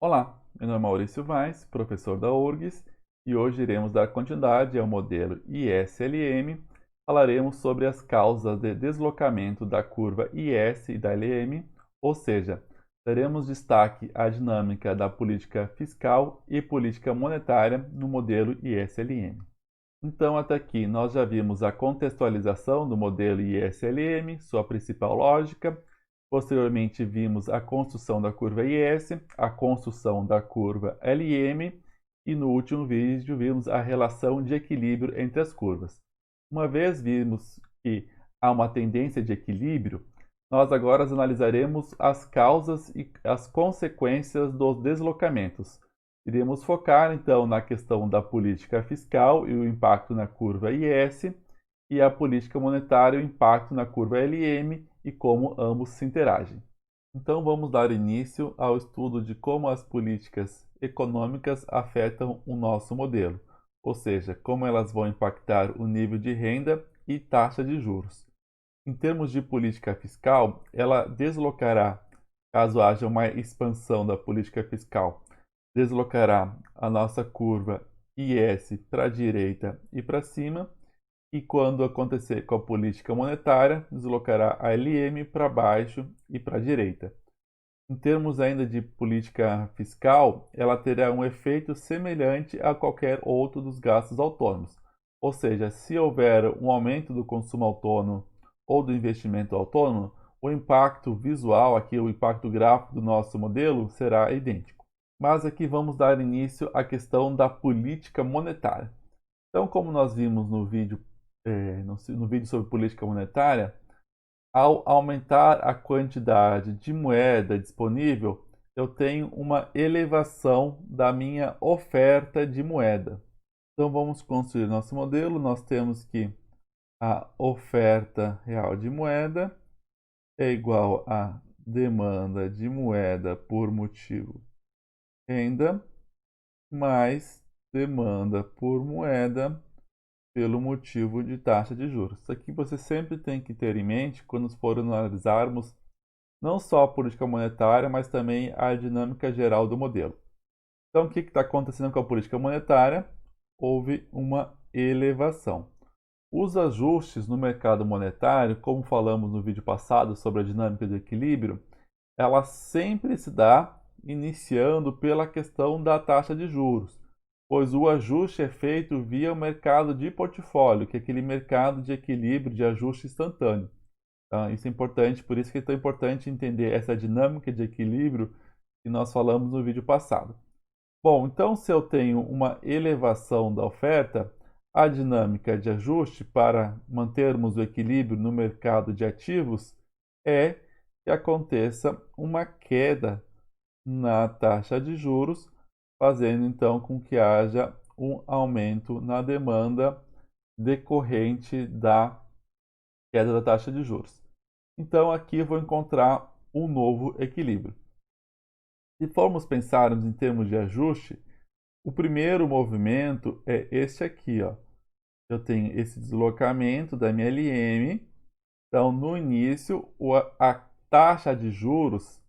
Olá, meu nome é Maurício Vaz, professor da URGS, e hoje iremos dar continuidade ao modelo ISLM. Falaremos sobre as causas de deslocamento da curva IS e da LM, ou seja, daremos destaque à dinâmica da política fiscal e política monetária no modelo ISLM. Então, até aqui, nós já vimos a contextualização do modelo ISLM, sua principal lógica. Posteriormente, vimos a construção da curva IS, a construção da curva LM e no último vídeo vimos a relação de equilíbrio entre as curvas. Uma vez vimos que há uma tendência de equilíbrio, nós agora analisaremos as causas e as consequências dos deslocamentos. Iremos focar então na questão da política fiscal e o impacto na curva IS, e a política monetária e o impacto na curva LM e como ambos se interagem. Então vamos dar início ao estudo de como as políticas econômicas afetam o nosso modelo, ou seja, como elas vão impactar o nível de renda e taxa de juros. Em termos de política fiscal, ela deslocará, caso haja uma expansão da política fiscal, deslocará a nossa curva IS para a direita e para cima, e quando acontecer com a política monetária, deslocará a LM para baixo e para a direita. Em termos ainda de política fiscal, ela terá um efeito semelhante a qualquer outro dos gastos autônomos. Ou seja, se houver um aumento do consumo autônomo ou do investimento autônomo, o impacto visual, aqui o impacto gráfico do nosso modelo será idêntico. Mas aqui vamos dar início à questão da política monetária. Então, como nós vimos no vídeo, no vídeo sobre política monetária, ao aumentar a quantidade de moeda disponível, eu tenho uma elevação da minha oferta de moeda. Então vamos construir nosso modelo. Nós temos que a oferta real de moeda é igual à demanda de moeda por motivo renda mais demanda por moeda pelo motivo de taxa de juros. Isso aqui você sempre tem que ter em mente quando for analisarmos não só a política monetária, mas também a dinâmica geral do modelo. Então, o que está acontecendo com a política monetária? Houve uma elevação. Os ajustes no mercado monetário, como falamos no vídeo passado sobre a dinâmica do equilíbrio, ela sempre se dá iniciando pela questão da taxa de juros, pois o ajuste é feito via o mercado de portfólio, que é aquele mercado de equilíbrio, de ajuste instantâneo. Isso é importante, por isso que é tão importante entender essa dinâmica de equilíbrio que nós falamos no vídeo passado. Bom, então se eu tenho uma elevação da oferta, a dinâmica de ajuste para mantermos o equilíbrio no mercado de ativos é que aconteça uma queda na taxa de juros, fazendo então com que haja um aumento na demanda decorrente da queda da taxa de juros. Então aqui eu vou encontrar um novo equilíbrio. Se formos pensarmos em termos de ajuste, o primeiro movimento é este aqui, ó. Eu tenho esse deslocamento da minha LM. Então, no início, a taxa de juros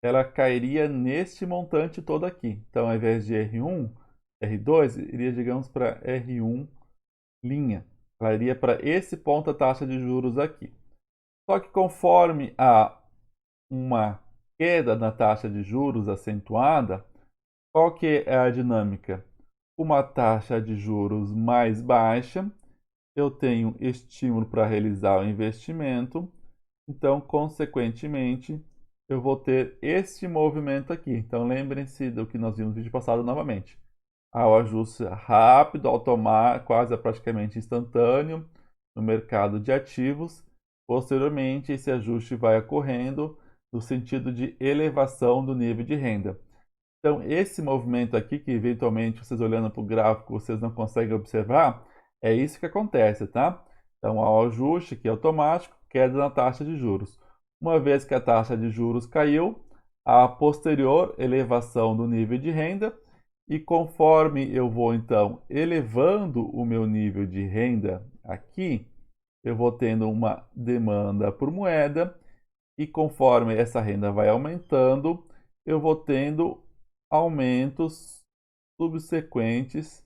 ela cairia neste montante todo aqui. Então, ao invés de R1, R2, iria, digamos, para R1'. Ela iria para esse ponto a taxa de juros aqui. Só que conforme há uma queda na taxa de juros acentuada, qual que é a dinâmica? Uma taxa de juros mais baixa, eu tenho estímulo para realizar o investimento, então, consequentemente, eu vou ter este movimento aqui. Então, lembrem-se do que nós vimos no vídeo passado novamente. Há o ajuste rápido, automático, quase praticamente instantâneo no mercado de ativos. Posteriormente, esse ajuste vai ocorrendo no sentido de elevação do nível de renda. Então, esse movimento aqui, que eventualmente vocês olhando para o gráfico vocês não conseguem observar, é isso que acontece, tá? Então, há o ajuste que é automático, queda na taxa de juros. Uma vez que a taxa de juros caiu, há a posterior elevação do nível de renda, e conforme eu vou então elevando o meu nível de renda aqui, eu vou tendo uma demanda por moeda, e conforme essa renda vai aumentando, eu vou tendo aumentos subsequentes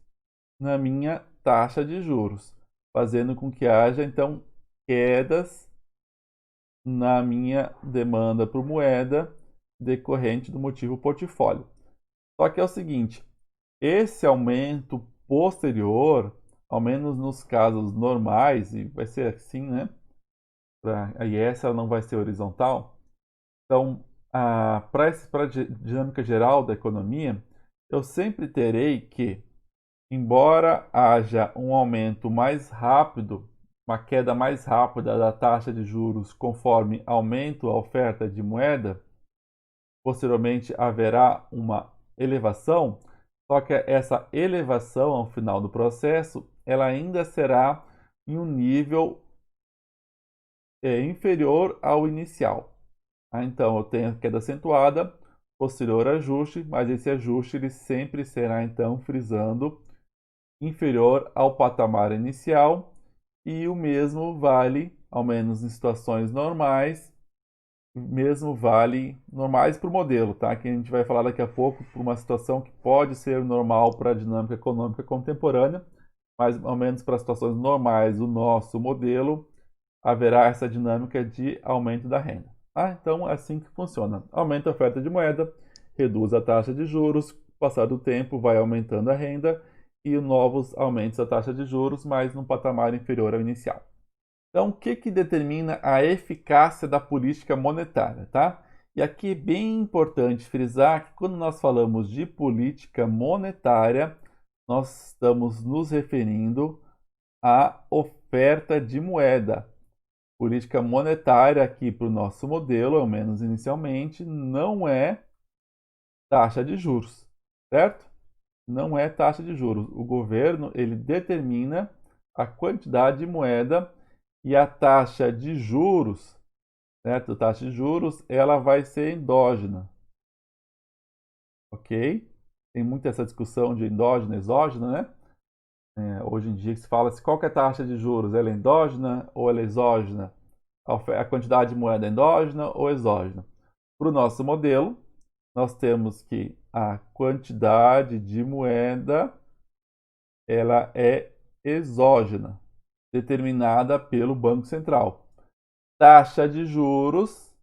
na minha taxa de juros, fazendo com que haja, então, quedas na minha demanda por moeda decorrente do motivo portfólio. Só que é o seguinte, esse aumento posterior, ao menos nos casos normais, e vai ser assim, né? A IS ela não vai ser horizontal. Então, para a dinâmica geral da economia, eu sempre terei que, embora haja um aumento mais rápido, uma queda mais rápida da taxa de juros conforme aumento a oferta de moeda, posteriormente haverá uma elevação, só que essa elevação ao final do processo, ela ainda será em um nível inferior ao inicial. Então, eu tenho a queda acentuada, posterior ajuste, mas esse ajuste ele sempre será, então, frisando, inferior ao patamar inicial, e o mesmo vale, ao menos em situações normais, mesmo vale normais para o modelo, tá? Que a gente vai falar daqui a pouco por uma situação que pode ser normal para a dinâmica econômica contemporânea, mas ao menos para situações normais do nosso modelo, haverá essa dinâmica de aumento da renda. Então, é assim que funciona. Aumenta a oferta de moeda, reduz a taxa de juros, passar do tempo vai aumentando a renda e novos aumentos da taxa de juros, mas num patamar inferior ao inicial. Então, o que determina a eficácia da política monetária, tá? E aqui é bem importante frisar que quando nós falamos de política monetária, nós estamos nos referindo à oferta de moeda. Política monetária aqui para o nosso modelo, ao menos inicialmente, não é taxa de juros, certo? Não é taxa de juros. O governo ele determina a quantidade de moeda e a taxa de juros, certo? A taxa de juros ela vai ser endógena, ok? Tem muito essa discussão de endógena e exógena, né? Hoje em dia se fala se qual que é a taxa de juros, ela é endógena ou ela é exógena? A quantidade de moeda é endógena ou exógena? Para o nosso modelo, nós temos que a quantidade de moeda ela é exógena, determinada pelo Banco Central. Taxa de juros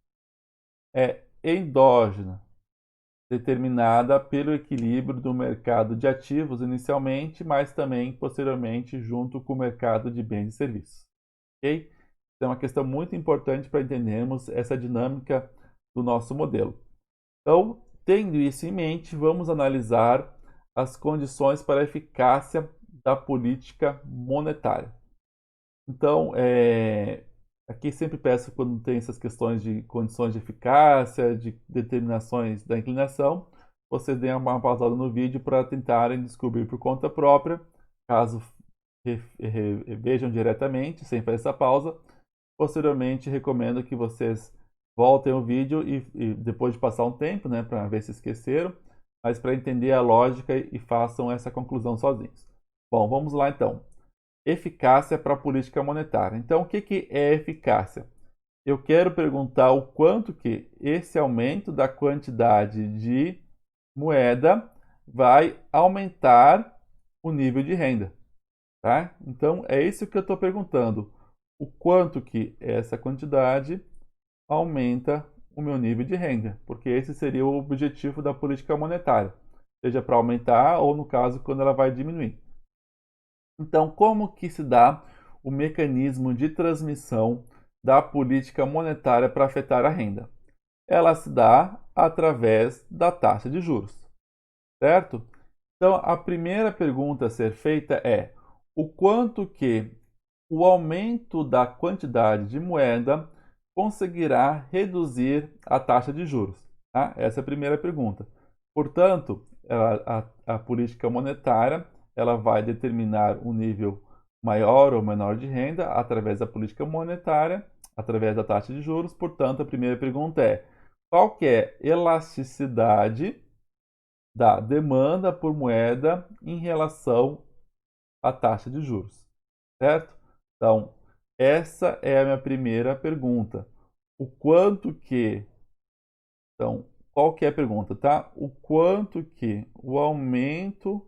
é endógena, determinada pelo equilíbrio do mercado de ativos inicialmente, mas também posteriormente junto com o mercado de bens e serviços. Ok? Então, é uma questão muito importante para entendermos essa dinâmica do nosso modelo. Então, tendo isso em mente, vamos analisar as condições para a eficácia da política monetária. Então, aqui sempre peço, quando tem essas questões de condições de eficácia, de determinações da inclinação, vocês deem uma pausada no vídeo para tentarem descobrir por conta própria, caso vejam diretamente, sem fazer essa pausa. Posteriormente, recomendo que vocês voltem o vídeo e depois de passar um tempo, né, para ver se esqueceram, mas para entender a lógica e façam essa conclusão sozinhos. Bom, vamos lá então. Eficácia para a política monetária. Então, o que é eficácia? Eu quero perguntar o quanto que esse aumento da quantidade de moeda vai aumentar o nível de renda, tá? Então, é isso que eu estou perguntando. O quanto que essa quantidade aumenta o meu nível de renda, porque esse seria o objetivo da política monetária, seja para aumentar ou, no caso, quando ela vai diminuir. Então, como que se dá o mecanismo de transmissão da política monetária para afetar a renda? Ela se dá através da taxa de juros, certo? Então, a primeira pergunta a ser feita é: o quanto que o aumento da quantidade de moeda conseguirá reduzir a taxa de juros? Tá? Essa é a primeira pergunta. Portanto, a política monetária ela vai determinar um nível maior ou menor de renda através da política monetária, através da taxa de juros. Portanto, a primeira pergunta é: qual que é a elasticidade da demanda por moeda em relação à taxa de juros, certo? Então, essa é a minha primeira pergunta. O quanto que, então, qual que é a pergunta, tá? O quanto que o aumento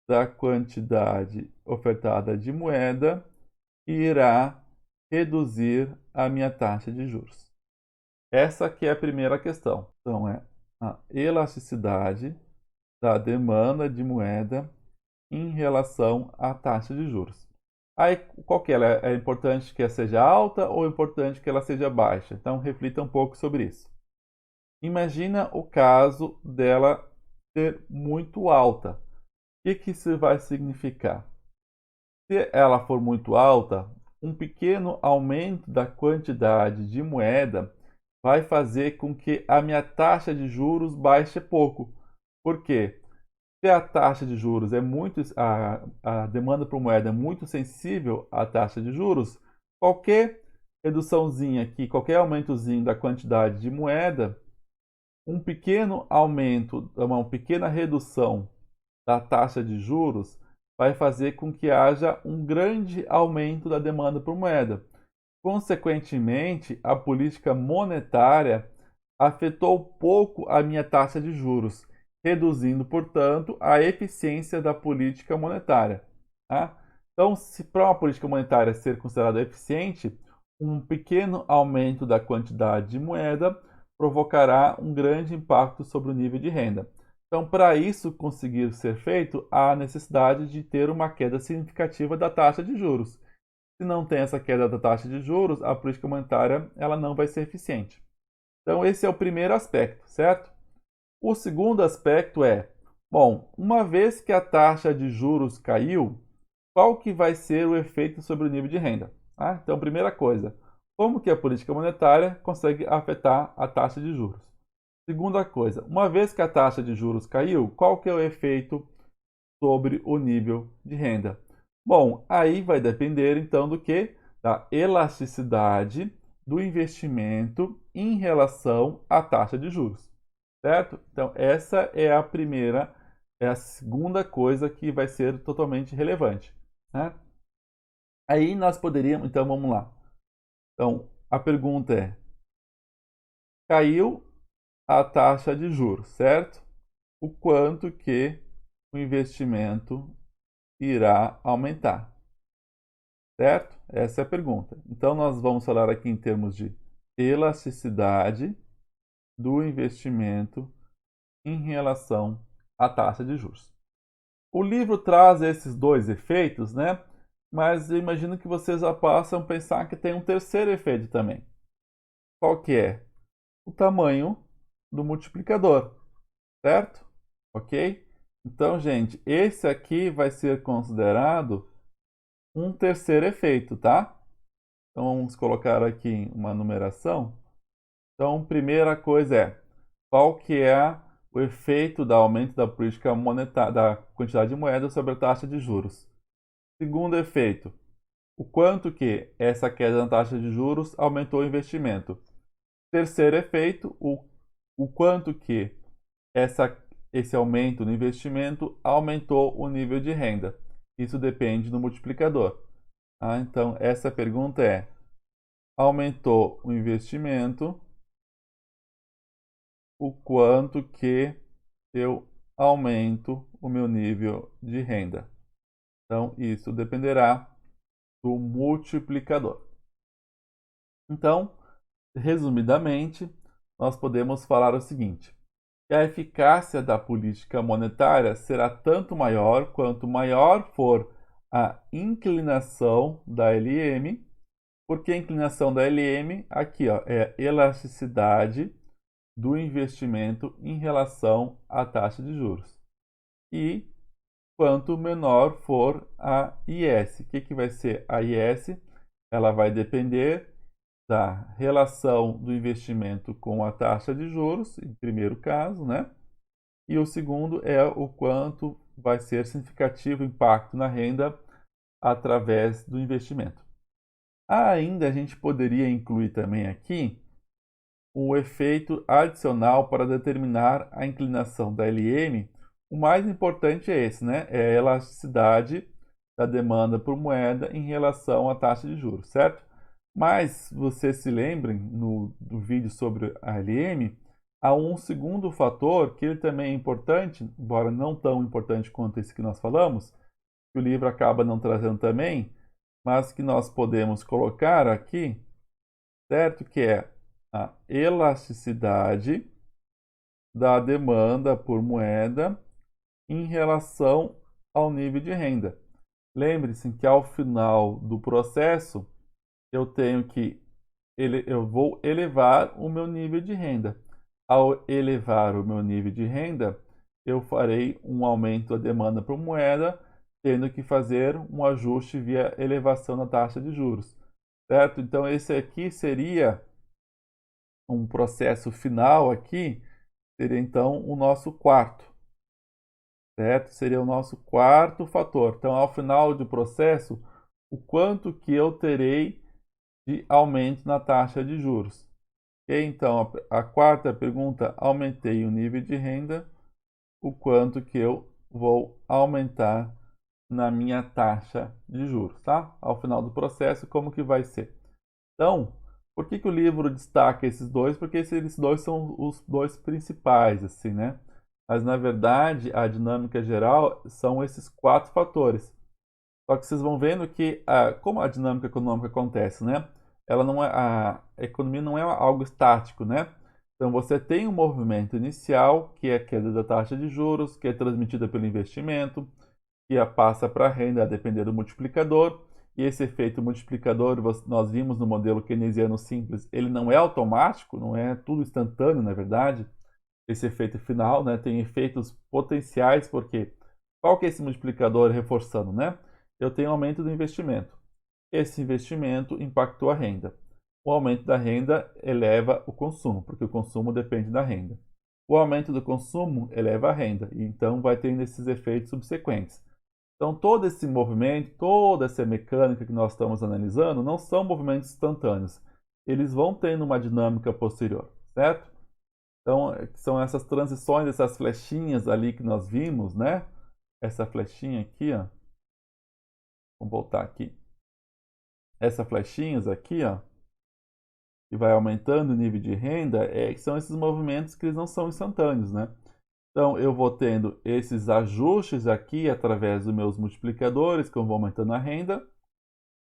da quantidade ofertada de moeda irá reduzir a minha taxa de juros. Essa aqui é a primeira questão. Então, é a elasticidade da demanda de moeda em relação à taxa de juros. Aí, qual que é? É importante que ela seja alta ou é importante que ela seja baixa? Então, reflita um pouco sobre isso. Imagina o caso dela ser muito alta. O que isso vai significar? Se ela for muito alta, um pequeno aumento da quantidade de moeda vai fazer com que a minha taxa de juros baixe pouco. Por quê? Se a taxa de juros é muito, a demanda por moeda é muito sensível à taxa de juros, qualquer reduçãozinha aqui, qualquer aumentozinho da quantidade de moeda, um pequeno aumento, uma pequena redução da taxa de juros vai fazer com que haja um grande aumento da demanda por moeda. Consequentemente, a política monetária afetou pouco a minha taxa de juros, reduzindo, portanto, a eficiência da política monetária. Tá? Então, se para uma política monetária ser considerada eficiente, um pequeno aumento da quantidade de moeda provocará um grande impacto sobre o nível de renda. Então, para isso conseguir ser feito, há necessidade de ter uma queda significativa da taxa de juros. Se não tem essa queda da taxa de juros, a política monetária ela não vai ser eficiente. Então, esse é o primeiro aspecto, certo? O segundo aspecto é, bom, uma vez que a taxa de juros caiu, qual que vai ser o efeito sobre o nível de renda? Ah, então, primeira coisa, como que a política monetária consegue afetar a taxa de juros? Segunda coisa, uma vez que a taxa de juros caiu, qual que é o efeito sobre o nível de renda? Bom, aí vai depender então do que? Da elasticidade do investimento em relação à taxa de juros, certo? Então, essa é a primeira, é a segunda coisa que vai ser totalmente relevante, né? Aí nós poderíamos, então vamos lá. Então, a pergunta é: caiu a taxa de juros, certo? O quanto que o investimento irá aumentar, certo? Essa é a pergunta. Então, nós vamos falar aqui em termos de elasticidade do investimento em relação à taxa de juros. O livro traz esses dois efeitos, né? Mas eu imagino que vocês já possam pensar que tem um terceiro efeito também. Qual que é? O tamanho do multiplicador, certo? Ok? Então, gente, esse aqui vai ser considerado um terceiro efeito, tá? Então, vamos colocar aqui uma numeração. Então, primeira coisa é, qual que é o efeito do aumento da política monetária, da quantidade de moeda sobre a taxa de juros? Segundo efeito, o quanto que essa queda na taxa de juros aumentou o investimento? Terceiro efeito, o quanto que esse aumento no investimento aumentou o nível de renda. Isso depende do multiplicador. Então, essa pergunta é: aumentou o investimento, o quanto que eu aumento o meu nível de renda? Então, isso dependerá do multiplicador. Então, resumidamente, nós podemos falar o seguinte: que a eficácia da política monetária será tanto maior quanto maior for a inclinação da LM, porque a inclinação da LM, aqui ó, é a elasticidade do investimento em relação à taxa de juros. E quanto menor for a IS. O que vai ser a IS? Ela vai depender da relação do investimento com a taxa de juros, em primeiro caso, né? E o segundo é o quanto vai ser significativo o impacto na renda através do investimento. Ainda a gente poderia incluir também aqui o efeito adicional para determinar a inclinação da LM. O mais importante é esse, né? É a elasticidade da demanda por moeda em relação à taxa de juros, certo? Mas vocês se lembrem no vídeo sobre a LM, há um segundo fator que ele também é importante, embora não tão importante quanto esse que nós falamos, que o livro acaba não trazendo também, mas que nós podemos colocar aqui, certo? Que é a elasticidade da demanda por moeda em relação ao nível de renda. Lembre-se que ao final do processo eu tenho que eu vou elevar o meu nível de renda. Ao elevar o meu nível de renda, eu farei um aumento da demanda por moeda, tendo que fazer um ajuste via elevação da taxa de juros, certo? Então esse aqui seria um processo final aqui, seria então o nosso quarto, certo? Seria o nosso quarto fator. Então, ao final do processo, o quanto que eu terei de aumento na taxa de juros. E então, a quarta pergunta, aumentei o nível de renda, o quanto que eu vou aumentar na minha taxa de juros, tá? Ao final do processo, como que vai ser? Então, por que que o livro destaca esses dois? Porque esses dois são os dois principais, assim, né? Mas, na verdade, a dinâmica geral são esses quatro fatores. Só que vocês vão vendo que, como a dinâmica econômica acontece, né? Ela não é, a economia não é algo estático, né? Então, você tem um movimento inicial, que é a queda da taxa de juros, que é transmitida pelo investimento, que passa para a renda a depender do multiplicador. E esse efeito multiplicador, nós vimos no modelo keynesiano simples, ele não é automático, não é tudo instantâneo, na verdade. Esse efeito final, né, tem efeitos potenciais, porque qual que é esse multiplicador reforçando, né? Eu tenho aumento do investimento. Esse investimento impactou a renda. O aumento da renda eleva o consumo, porque o consumo depende da renda. O aumento do consumo eleva a renda, e então vai tendo esses efeitos subsequentes. Então, todo esse movimento, toda essa mecânica que nós estamos analisando, não são movimentos instantâneos. Eles vão tendo uma dinâmica posterior, certo? Então, são essas transições, essas flechinhas ali que nós vimos, né? Essa flechinha aqui, ó. Vamos voltar aqui. Essas flechinhas aqui, ó, que vai aumentando o nível de renda, são esses movimentos que eles não são instantâneos, né? Então, eu vou tendo esses ajustes aqui através dos meus multiplicadores, que eu vou aumentando a renda,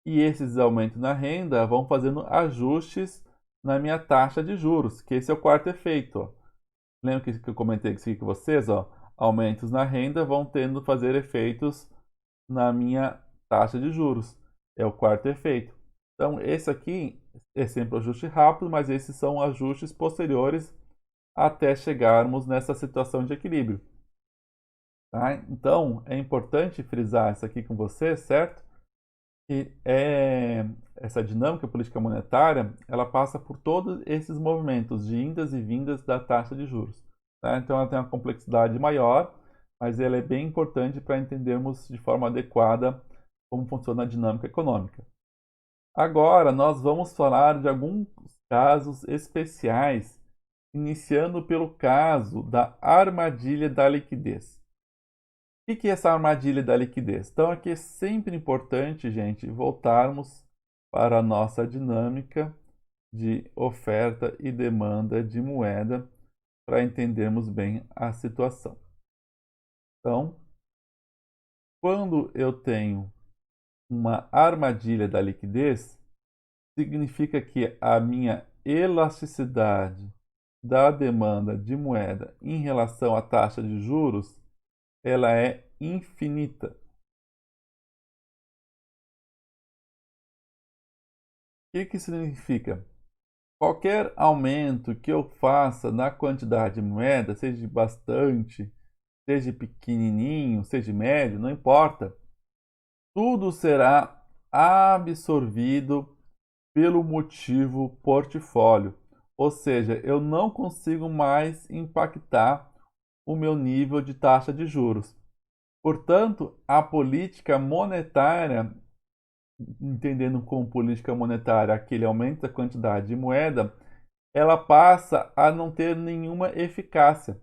e esses aumentos na renda vão fazendo ajustes na minha taxa de juros, que esse é o quarto efeito, ó. Lembra que eu comentei aqui com vocês, ó? Aumentos na renda vão tendo fazer efeitos na minha taxa de juros. É o quarto efeito. Então, esse aqui é sempre um ajuste rápido, mas esses são ajustes posteriores até chegarmos nessa situação de equilíbrio. Tá? Então, é importante frisar isso aqui com você, certo? Que essa dinâmica política monetária, ela passa por todos esses movimentos de indas e vindas da taxa de juros. Tá? Então, ela tem uma complexidade maior, mas ela é bem importante para entendermos de forma adequada como funciona a dinâmica econômica. Agora, nós vamos falar de alguns casos especiais, iniciando pelo caso da armadilha da liquidez. O que é essa armadilha da liquidez? Então, aqui é sempre importante, gente, voltarmos para a nossa dinâmica de oferta e demanda de moeda para entendermos bem a situação. Então, quando eu tenho uma armadilha da liquidez, significa que a minha elasticidade da demanda de moeda em relação à taxa de juros, ela é infinita. O que significa? Qualquer aumento que eu faça na quantidade de moeda, seja bastante, seja pequenininho, seja médio, não importa, tudo será absorvido pelo motivo portfólio. Ou seja, eu não consigo mais impactar o meu nível de taxa de juros. Portanto, a política monetária, entendendo como política monetária aquele aumento da quantidade de moeda, ela passa a não ter nenhuma eficácia,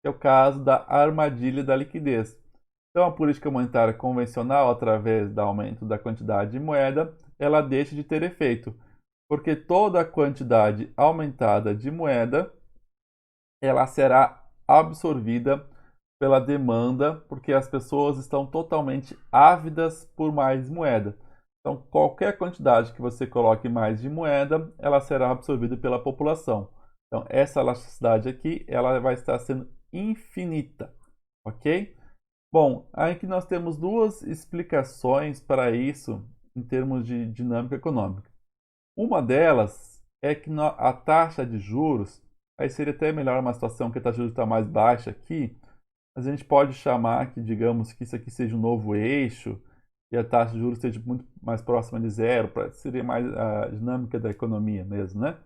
que é o caso da armadilha da liquidez. Então, a política monetária convencional, através do aumento da quantidade de moeda, ela deixa de ter efeito, porque toda a quantidade aumentada de moeda ela será absorvida pela demanda, porque as pessoas estão totalmente ávidas por mais moeda. Então, qualquer quantidade que você coloque mais de moeda, ela será absorvida pela população. Então, essa elasticidade aqui, ela vai estar sendo infinita, ok? Bom, aqui nós temos duas explicações para isso em termos de dinâmica econômica. Uma delas é que a taxa de juros, aí seria até melhor uma situação que a taxa de juros está mais baixa aqui, mas a gente pode chamar que, digamos, que isso aqui seja um novo eixo e a taxa de juros esteja muito mais próxima de zero, seria mais a dinâmica da economia mesmo, né?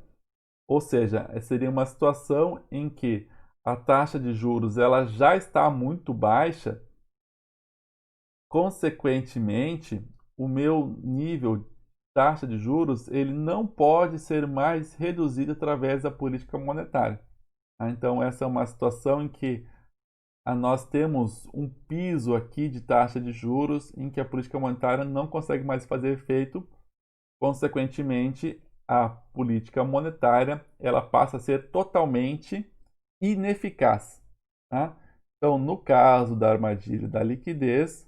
Ou seja, seria uma situação em que a taxa de juros ela já está muito baixa, consequentemente, o meu nível de taxa de juros ele não pode ser mais reduzido através da política monetária. Então, essa é uma situação em que nós temos um piso aqui de taxa de juros em que a política monetária não consegue mais fazer efeito, consequentemente, a política monetária ela passa a ser totalmente ineficaz. Tá? Então, no caso da armadilha da liquidez,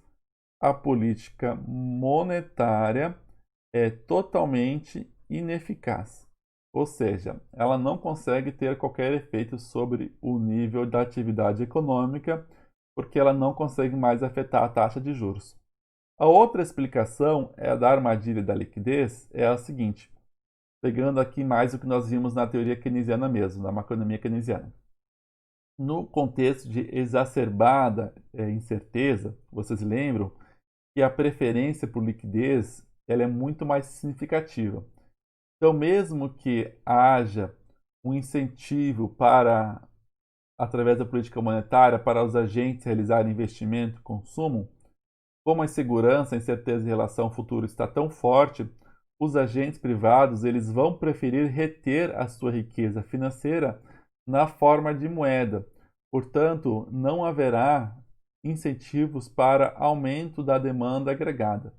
a política monetária é totalmente ineficaz. Ou seja, ela não consegue ter qualquer efeito sobre o nível da atividade econômica, porque ela não consegue mais afetar a taxa de juros. A outra explicação é a da armadilha da liquidez, é a seguinte, pegando aqui mais o que nós vimos na teoria keynesiana mesmo, na macroeconomia keynesiana. No contexto de exacerbada incerteza, vocês lembram que a preferência por liquidez ela é muito mais significativa. Então, mesmo que haja um incentivo para, através da política monetária, para os agentes realizarem investimento e consumo, como a insegurança, a incerteza em relação ao futuro está tão forte, os agentes privados eles vão preferir reter a sua riqueza financeira na forma de moeda. Portanto, não haverá incentivos para aumento da demanda agregada.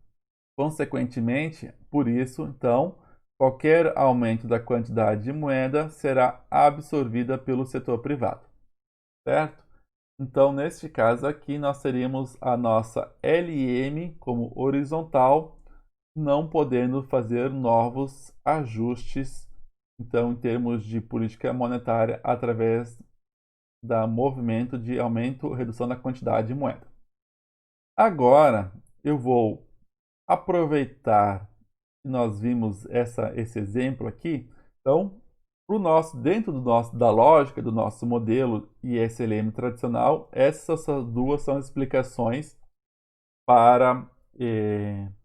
Consequentemente, por isso, então, qualquer aumento da quantidade de moeda será absorvida pelo setor privado, certo? Então, neste caso aqui, nós teríamos a nossa LM como horizontal, não podendo fazer novos ajustes, então, em termos de política monetária, através da movimento de aumento ou redução da quantidade de moeda. Agora, eu vou aproveitar que nós vimos esse exemplo aqui. Então, dentro da lógica do nosso modelo ISLM tradicional, essas duas são as explicações para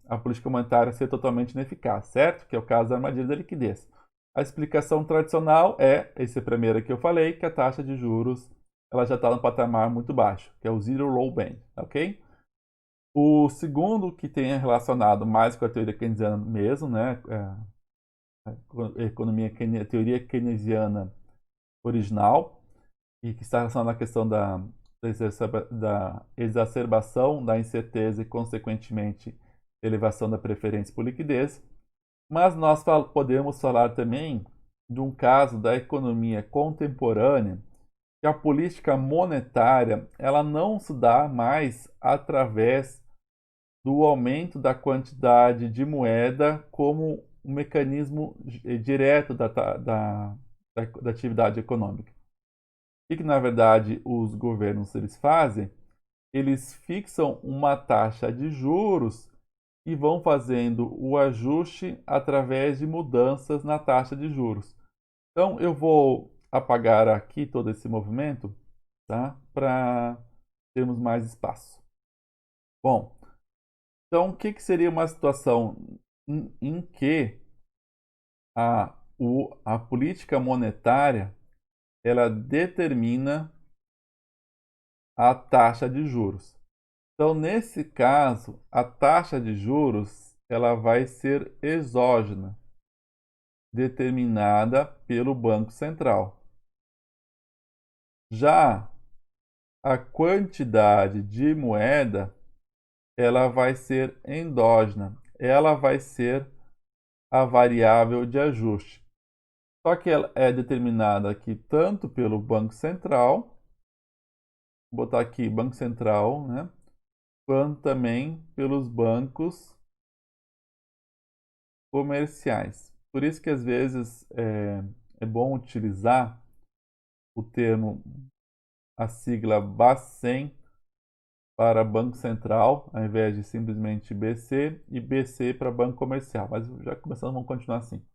a política monetária ser totalmente ineficaz, certo? Que é o caso da armadilha da liquidez. A explicação tradicional é esse primeiro que eu falei, que a taxa de juros ela já está num patamar muito baixo, que é o Zero Roll Band, ok? O segundo, que tem relacionado mais com a teoria keynesiana mesmo, né? A teoria keynesiana original, e que está relacionada à questão da exacerbação da incerteza e, consequentemente, elevação da preferência por liquidez. Mas nós podemos falar também de um caso da economia contemporânea, que a política monetária ela não se dá mais através do aumento da quantidade de moeda como um mecanismo direto da atividade econômica. O que, na verdade, os governos eles fazem? Eles fixam uma taxa de juros e vão fazendo o ajuste através de mudanças na taxa de juros. Então, eu vou apagar aqui todo esse movimento, tá? Para termos mais espaço. Bom, então, o que seria uma situação em que a política monetária ela determina a taxa de juros? Então, nesse caso, a taxa de juros ela vai ser exógena, determinada pelo Banco Central. Já a quantidade de moeda ela vai ser endógena, ela vai ser a variável de ajuste. Só que ela é determinada aqui tanto pelo Banco Central, vou botar aqui Banco Central, né? Quanto também pelos bancos comerciais. Por isso que às vezes é bom utilizar o termo, a sigla Bacen para Banco Central, ao invés de simplesmente BC, e BC para Banco Comercial. Mas já começando, vamos continuar assim,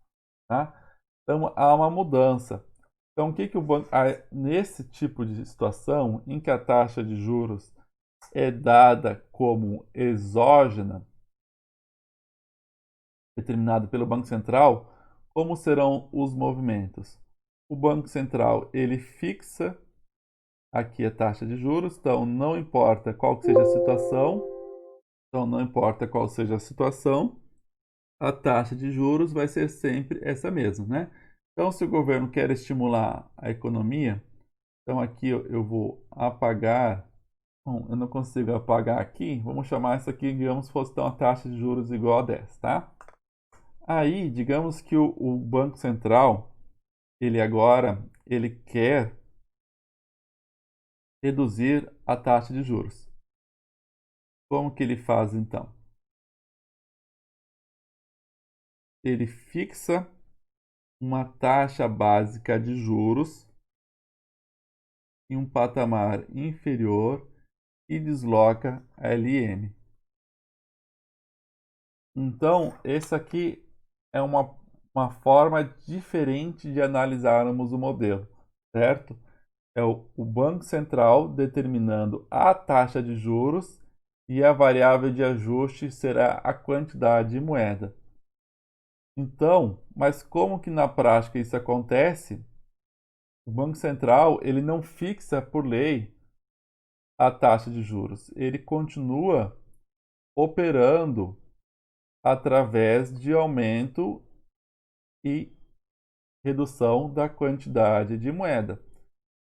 tá? Então há uma mudança. Então o que que o banco, nesse tipo de situação em que a taxa de juros é dada como exógena, determinado pelo Banco Central, como serão os movimentos? O Banco Central ele fixa aqui a taxa de juros, então não importa qual que seja a situação, a taxa de juros vai ser sempre essa mesma, né? Então, se o governo quer estimular a economia, então aqui eu vou apagar, bom, eu não consigo apagar aqui, vamos chamar isso aqui, digamos, fosse então a taxa de juros igual a 10, tá? Aí, digamos que o Banco Central, ele quer reduzir a taxa de juros. Como que ele faz então? Ele fixa uma taxa básica de juros em um patamar inferior e desloca a LM. Então, essa aqui é uma forma diferente de analisarmos o modelo, certo? É o Banco Central determinando a taxa de juros e a variável de ajuste será a quantidade de moeda. Então, mas como que na prática isso acontece? O Banco Central, ele não fixa por lei a taxa de juros. Ele continua operando através de aumento e redução da quantidade de moeda.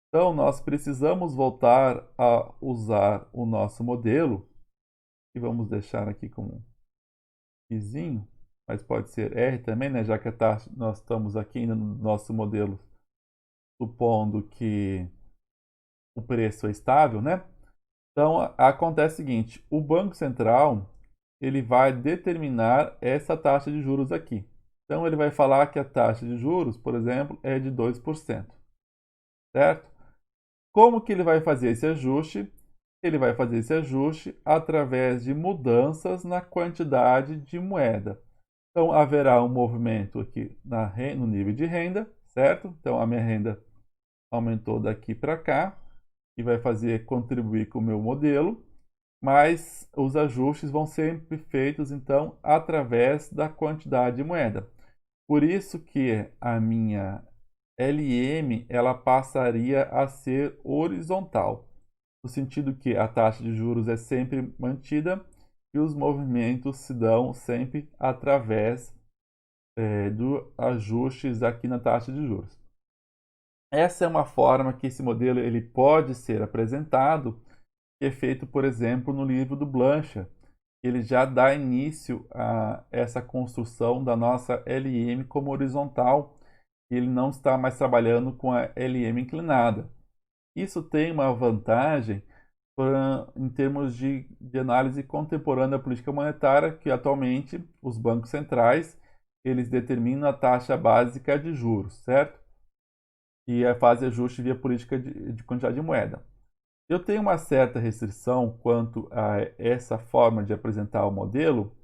Então, nós precisamos voltar a usar o nosso modelo, e vamos deixar aqui como izinho, mas pode ser R também, né? Já que a taxa, nós estamos aqui no nosso modelo supondo que o preço é estável, né? Então, acontece o seguinte, o Banco Central, ele vai determinar essa taxa de juros aqui. Então, ele vai falar que a taxa de juros, por exemplo, é de 2%, certo? Como que ele vai fazer esse ajuste? Ele vai fazer esse ajuste através de mudanças na quantidade de moeda. Então, haverá um movimento aqui no nível de renda, certo? Então, a minha renda aumentou daqui para cá e vai fazer contribuir com o meu modelo, mas os ajustes vão sempre feitos, então, através da quantidade de moeda. Por isso que a minha LM ela passaria a ser horizontal, no sentido que a taxa de juros é sempre mantida e os movimentos se dão sempre através dos ajustes aqui na taxa de juros. Essa é uma forma que esse modelo ele pode ser apresentado, que é feito, por exemplo, no livro do Blanchard. Ele já dá início a essa construção da nossa LM como horizontal. Ele não está mais trabalhando com a LM inclinada. Isso tem uma vantagem em termos de análise contemporânea da política monetária, que atualmente os bancos centrais eles determinam a taxa básica de juros, certo? E fazem ajuste via política de quantidade de moeda. Eu tenho uma certa restrição quanto a essa forma de apresentar o modelo,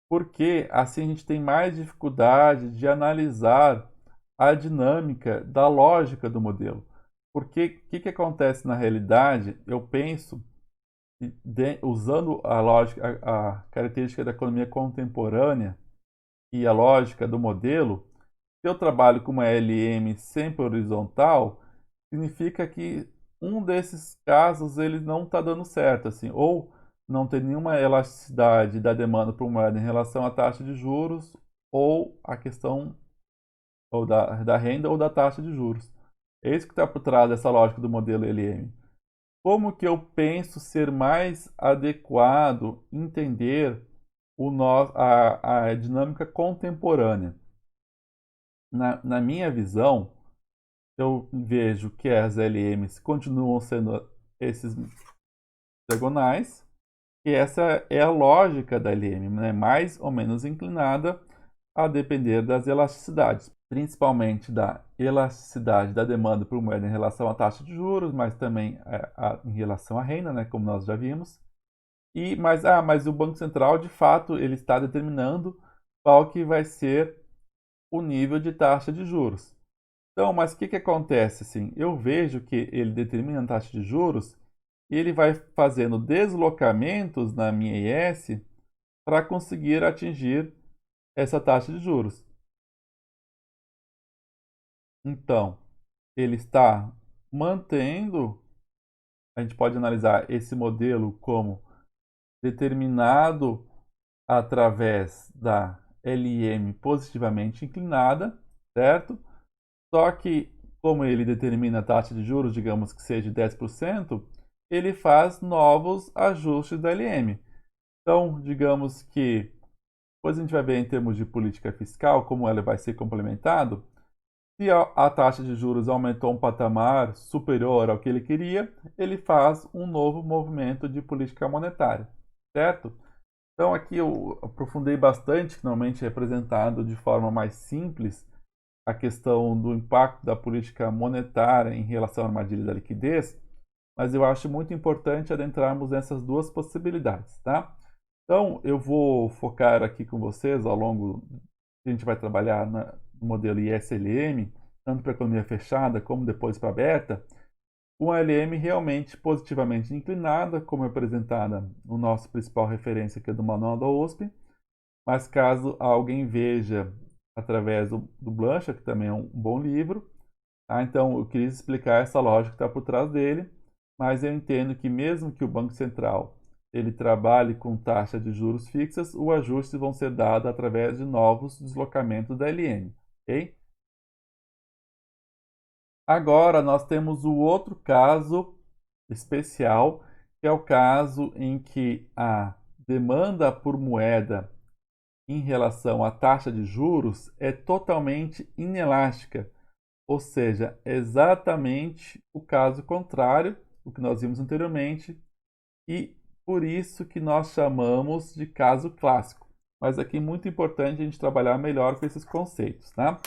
porque assim a gente tem mais dificuldade de analisar a dinâmica da lógica do modelo. Porque o que acontece na realidade? Eu penso, usando a lógica, a característica da economia contemporânea e a lógica do modelo, se eu trabalho com uma LM sempre horizontal, significa que um desses casos ele não está dando certo, assim, ou não tem nenhuma elasticidade da demanda por moeda em relação à taxa de juros, ou a questão ou da renda ou da taxa de juros. É isso que está por trás dessa lógica do modelo LM. Como que eu penso ser mais adequado entender a dinâmica contemporânea? na minha visão, eu vejo que as LMs continuam sendo esses diagonais, e essa é a lógica da LM, né? Mais ou menos inclinada a depender das elasticidades, principalmente da elasticidade da demanda por moeda em relação à taxa de juros, mas também em relação à renda, né? Como nós já vimos. Mas o Banco Central, de fato, ele está determinando qual que vai ser o nível de taxa de juros. Então, mas o que acontece assim? Eu vejo que ele determina a taxa de juros e ele vai fazendo deslocamentos na minha IS para conseguir atingir essa taxa de juros. Então, ele está mantendo, a gente pode analisar esse modelo como determinado através da LM positivamente inclinada, certo? Só que, como ele determina a taxa de juros, digamos que seja de 10%, ele faz novos ajustes da LM. Então, digamos que, depois a gente vai ver em termos de política fiscal, como ela vai ser complementado. Se a taxa de juros aumentou um patamar superior ao que ele queria, ele faz um novo movimento de política monetária, certo? Então aqui eu aprofundei bastante, que normalmente é representado de forma mais simples, a questão do impacto da política monetária em relação à armadilha da liquidez, mas eu acho muito importante adentrarmos nessas duas possibilidades, tá? Então eu vou focar aqui com vocês ao longo que a gente vai trabalhar no modelo ISLM, tanto para a economia fechada como depois para aberta, uma LM realmente positivamente inclinada, como é apresentada no nosso principal referência, que é do Manual da USP, mas caso alguém veja através do Blanchard, que também é um bom livro, tá? Então eu queria explicar essa lógica que está por trás dele, mas eu entendo que mesmo que o Banco Central ele trabalhe com taxa de juros fixas, os ajustes vão ser dados através de novos deslocamentos da LM, ok? Agora nós temos o outro caso especial, que é o caso em que a demanda por moeda em relação à taxa de juros é totalmente inelástica, ou seja, exatamente o caso contrário, o que nós vimos anteriormente, e por isso que nós chamamos de caso clássico. Mas aqui é muito importante a gente trabalhar melhor com esses conceitos, tá?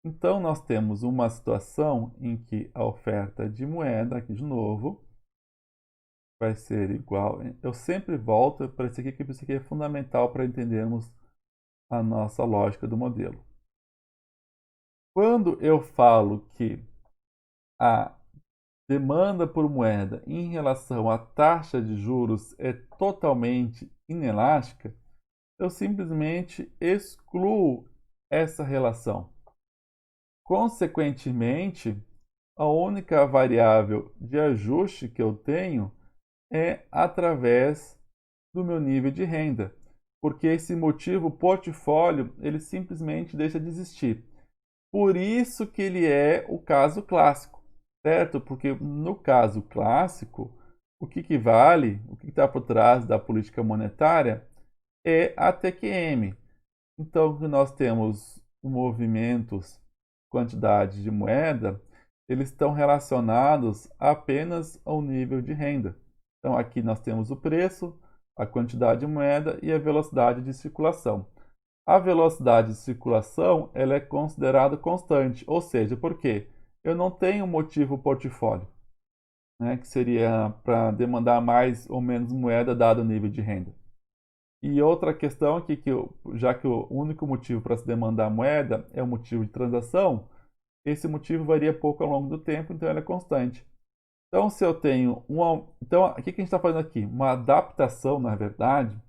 Então, nós temos uma situação em que a oferta de moeda, aqui de novo, vai ser igual. Eu sempre volto para isso aqui, que isso aqui é fundamental para entendermos a nossa lógica do modelo. Quando eu falo que a demanda por moeda em relação à taxa de juros é totalmente inelástica, eu simplesmente excluo essa relação. Consequentemente, a única variável de ajuste que eu tenho é através do meu nível de renda, porque esse motivo portfólio ele simplesmente deixa de existir. Por isso que ele é o caso clássico, certo? Porque no caso clássico, o que vale, o que está por trás da política monetária é a TQM. Então, nós temos movimentos, quantidade de moeda, eles estão relacionados apenas ao nível de renda. Então, aqui nós temos o preço, a quantidade de moeda e a velocidade de circulação. A velocidade de circulação ela é considerada constante, ou seja, por quê? Eu não tenho motivo portfólio, né, que seria para demandar mais ou menos moeda dado o nível de renda. E outra questão aqui, já que o único motivo para se demandar moeda é o motivo de transação, esse motivo varia pouco ao longo do tempo, então ele é constante. Então, se eu tenho Então, o que a gente está fazendo aqui? Uma adaptação, na verdade,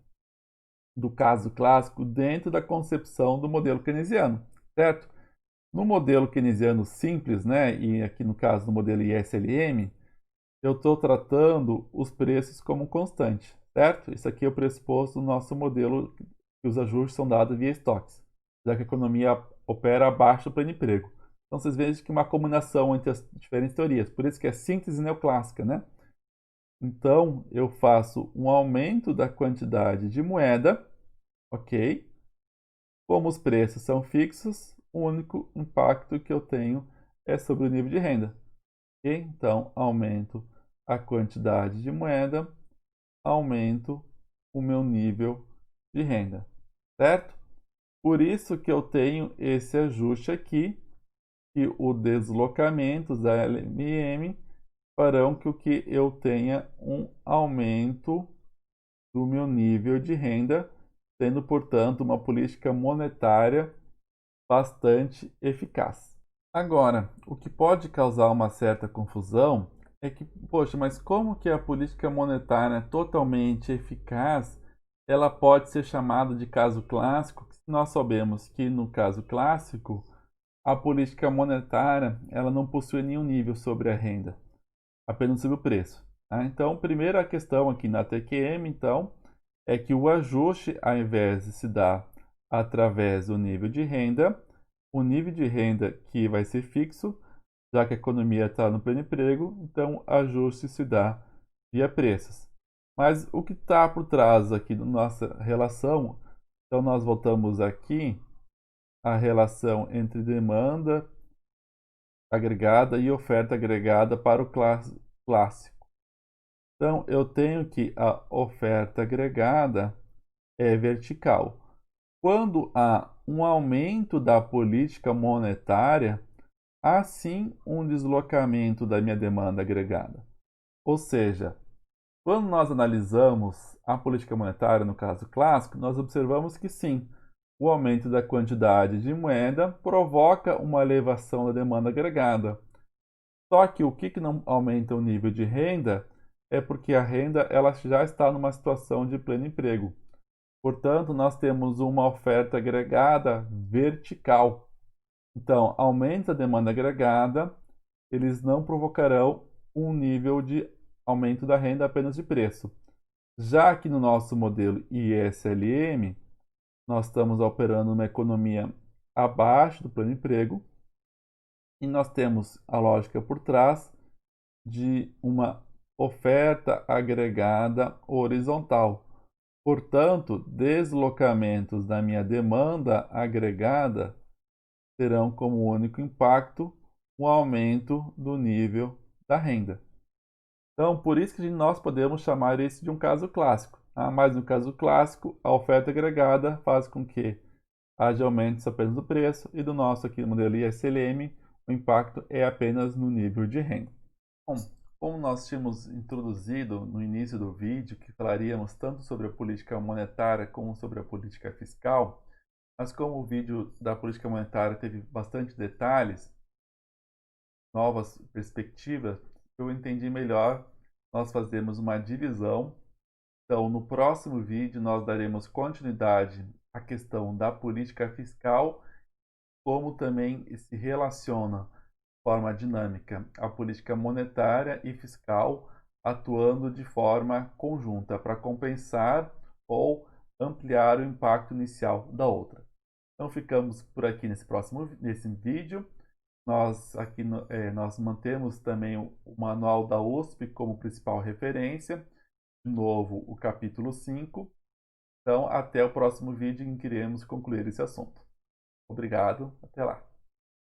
do caso clássico dentro da concepção do modelo keynesiano, certo? No modelo keynesiano simples, né, e aqui no caso do modelo ISLM, eu estou tratando os preços como constante, certo? Isso aqui é o pressuposto do nosso modelo, que os ajustes são dados via estoques, já que a economia opera abaixo do pleno emprego. Então vocês veem que uma combinação entre as diferentes teorias, por isso que é síntese neoclássica, né? Então eu faço um aumento da quantidade de moeda, ok? Como os preços são fixos, o único impacto que eu tenho é sobre o nível de renda. E então, aumento a quantidade de moeda, aumento o meu nível de renda, certo? Por isso que eu tenho esse ajuste aqui, e o deslocamento da LMM farão que eu tenha um aumento do meu nível de renda, tendo, portanto, uma política monetária bastante eficaz. Agora, o que pode causar uma certa confusão é que, poxa, mas como que a política monetária totalmente eficaz, ela pode ser chamada de caso clássico, se nós sabemos que no caso clássico, a política monetária, ela não possui nenhum nível sobre a renda, apenas sobre o preço, tá? Então, primeira questão aqui na TQM, então, é que o ajuste, ao invés de se dar através do nível de renda, o nível de renda que vai ser fixo, já que a economia está no pleno emprego, então o ajuste se dá via preços. Mas o que está por trás aqui da nossa relação, então nós voltamos aqui a relação entre demanda agregada e oferta agregada para o clássico. Então, eu tenho que a oferta agregada é vertical. Quando há um aumento da política monetária, há sim um deslocamento da minha demanda agregada. Ou seja, quando nós analisamos a política monetária, no caso clássico, nós observamos que sim, o aumento da quantidade de moeda provoca uma elevação da demanda agregada. Só que o que não aumenta o nível de renda é porque a renda ela já está numa situação de pleno emprego. Portanto, nós temos uma oferta agregada vertical. Então, aumenta a demanda agregada, eles não provocarão um nível de aumento da renda apenas de preço. Já que no nosso modelo ISLM, nós estamos operando uma economia abaixo do pleno emprego e nós temos a lógica por trás de uma oferta agregada horizontal. Portanto, deslocamentos da minha demanda agregada terão como único impacto o aumento do nível da renda. Então, por isso que nós podemos chamar esse de um caso clássico. Mas no caso clássico, a oferta agregada faz com que haja aumentos apenas do preço e do nosso aqui no modelo ISLM, o impacto é apenas no nível de renda. Bom, como nós tínhamos introduzido no início do vídeo, que falaríamos tanto sobre a política monetária como sobre a política fiscal, mas como o vídeo da política monetária teve bastante detalhes, novas perspectivas, eu entendi melhor nós fazemos uma divisão. Então, no próximo vídeo, nós daremos continuidade à questão da política fiscal, como também se relaciona de forma dinâmica a política monetária e fiscal, atuando de forma conjunta para compensar ou ampliar o impacto inicial da outra. Então, ficamos por aqui nesse vídeo. Nós aqui nós mantemos também o manual da USP como principal referência, de novo o capítulo 5. Então, até o próximo vídeo em que iremos concluir esse assunto. Obrigado, até lá.